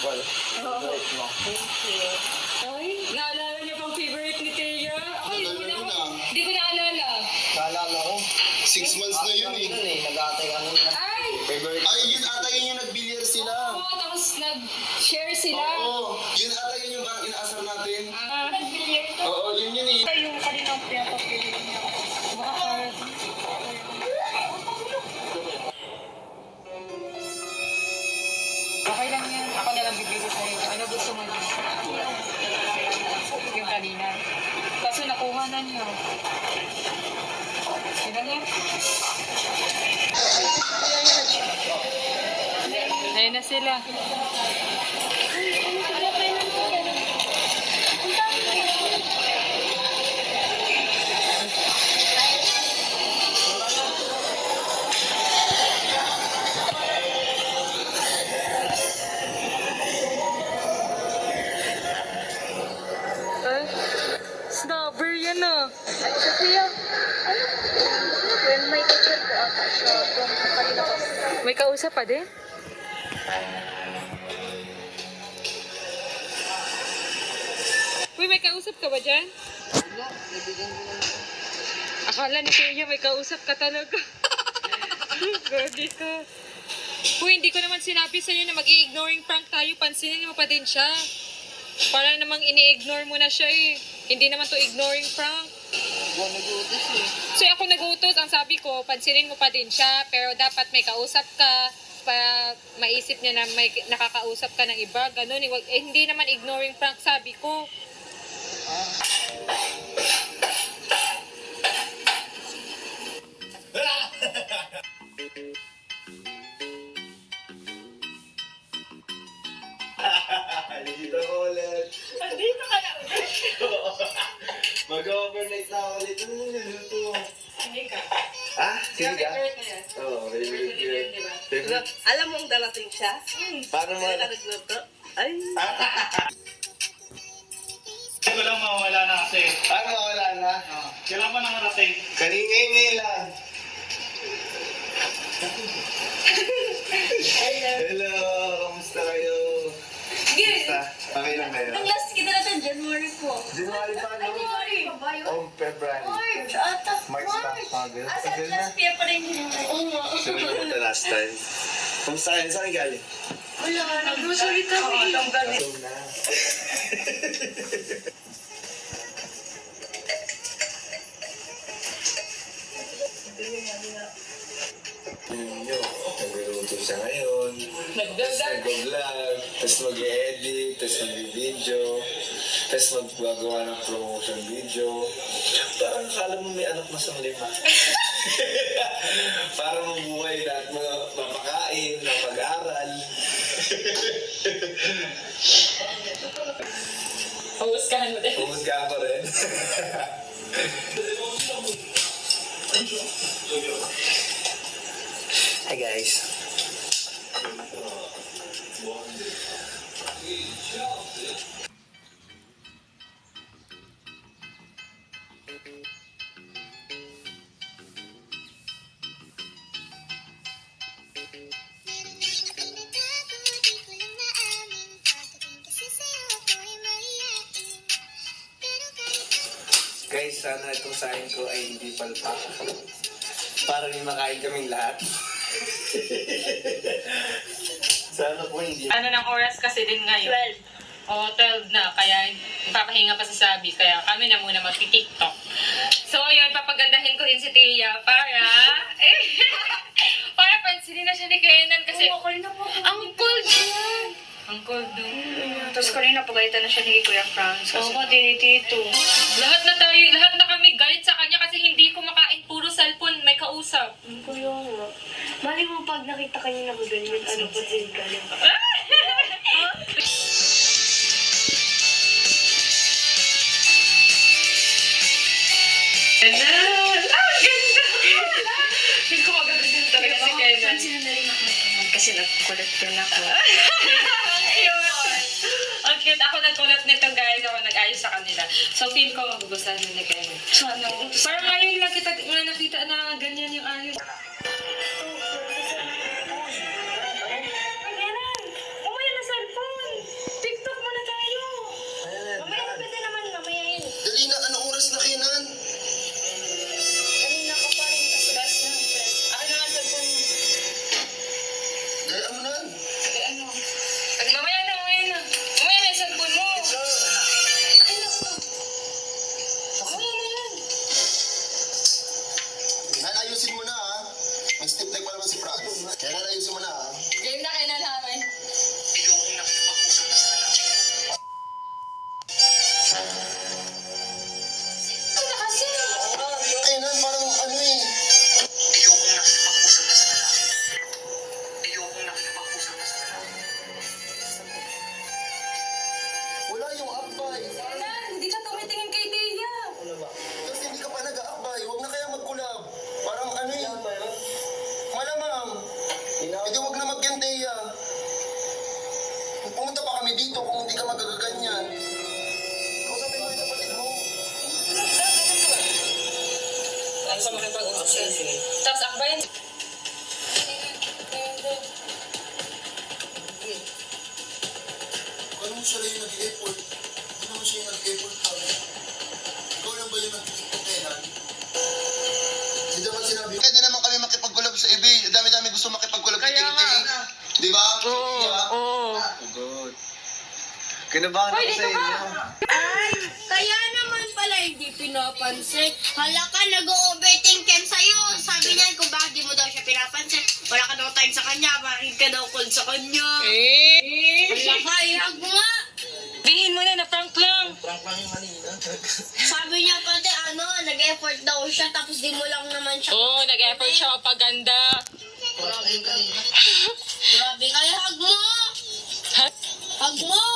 Apple. Favorite mo. Thank you. Ay, naalala niya pang favorite ni Teya. Ay, hindi ko naalala. Naalala ko. 6 months na yun eh. Yun eh, nag-aatay kami na. Ay! Favorite. Ay, yun ata yun yung nag-billiard sila. Oo, tapos nag-share sila. Oo, yun ata yun yung parang inaasar natin. Nag-billiard ka. Oo, yun eh. Yung kaninang pinapapili niya. Baka okay lang yan. Ako na lang bibili sa'yo. Ano gusto mo niya? Yung kanina. Kaso nakuha na niya. Sino niya? Ayun na sila. Snobber yan ah. Sophia, ano? When may teacher ko ata siya, kung kanina ko. May kausap pa din? Uy, may kausap ka ba dyan? Wala, nabigyan ko naman. Akala ni Kuya may kausap ka talaga. Gagi ka. Uy, hindi ko naman sinabi sa'yo na mag-i-ignoring prank tayo. Pansinin mo pa din siya. Para namang ini-ignore mo na siya eh. Hindi naman to ignoring prank. Buwan nag-utos eh. So ako nag-utos, ang sabi ko, pansinin mo pa din siya. Pero dapat may kausap ka. Para maisip niya na may nakakausap ka ng iba. Ganun. Hindi naman ignoring prank, sabi ko. Dito ko ulit. Andito ka na ulit. Mag-overnight na ako ulit. Ano niluluto mo? Hindi ka. Ha? Sige ka? Favorite na yan. Oo, favorite ko yun. Favorite? Alam mong darating siya? Paano mo? Kaya nagluto? Ay, Hindi ko lang mawala na kasi. Paano mawala na? Kailan pa nakarating? Kaningay lang. Hello, kamusta kayo? Kamusta? Okay lang kayo? ang last kita natin, January po. January pa, no? January pa ba yun? Oh, February. March, ata. March pa, August. Asa Tagal na. last year pa rin yun. Oo nga. Sunod na last time. Kamusta kayo? Saan kayo galing? Wala nga, nag-grocery kami. Pasok na. Nyo, nagluluto siya ngayon. Tapos nag-vlog, tapos mag-edit, tapos mag-video, tapos mag-gagawa ng promotion video. Parang kala mo may anak na sa lima. Para mabuhay lahat mga mapakain, mapag-aral. Pahusgahan mo din. Pumusgahan ko rin. Hi guys. Guys, sana itong sahin ko ay hindi palpak. Para may makain kaming lahat. Sana po hindi. Ano ng oras kasi din ngayon? 12. O, 12 na. Kaya papahinga pa sa sabi. Kaya kami na muna magti-tiktok. So, ayun, papagandahin ko rin si Tia para... para pansinin na siya ni Kenan kasi... Oo, kanina po. Ang cold yan! Ang cold doon. Tapos kanina pagalitan na siya ni Kuya Franz. Oo, din Tito. Lahat na tayo, lahat na kami galit sa kanya kasi hindi kumakain, puro cellphone, may kausap. Kuya nga. Mali mo pag nakita ka niya na ganyan, ano pa din ka lang. Kenan! Ah, ganda! Hindi ko magaganda talaga si Kenan. Pansin na rin ako kasi nag-collect din ako. Ayun. Ang cute. Ako nag-collab nito guys. Ako nag-ayos sa kanila. So feel ko magugustuhan mo ni Kenan. Sana. Parang ngayon lang kita nakita na ganyan yung ayos. Ganyan! Umuwi na cellphone! sa makipag-usap siya. Tapos akbayan. Ano mo siya lang yung nag-effort? Ano mo siya yung nag-effort ka? Ikaw lang ba yung nag-tiktok kailan? Hindi dapat sinabi. Pwede naman kami makipag-collab sa iba. Dami-dami gusto makipag-collab kay Kaya Tingting. nga. Di ba? Oo, Di ba? oo. Good. Kinabahan Hoy, ako sa dito ka! inyo. Ay, kaya naman pala hindi pinapansin. Hala ka, nag-overthink yan sa'yo. Sabi niya kung bakit di mo daw siya pinapansin. Wala ka daw time sa kanya, bakit ka daw call sa kanya. Hala ka, ihag mo nga. Bihin mo na, na-prank lang. Prank lang yung kanina. Sabi niya pati nag-effort daw siya tapos di mo lang naman siya. Oo, nag-effort siya paganda. Prank lang yung kanina. Grabe ka, ihag mo. Ha? Hag mo.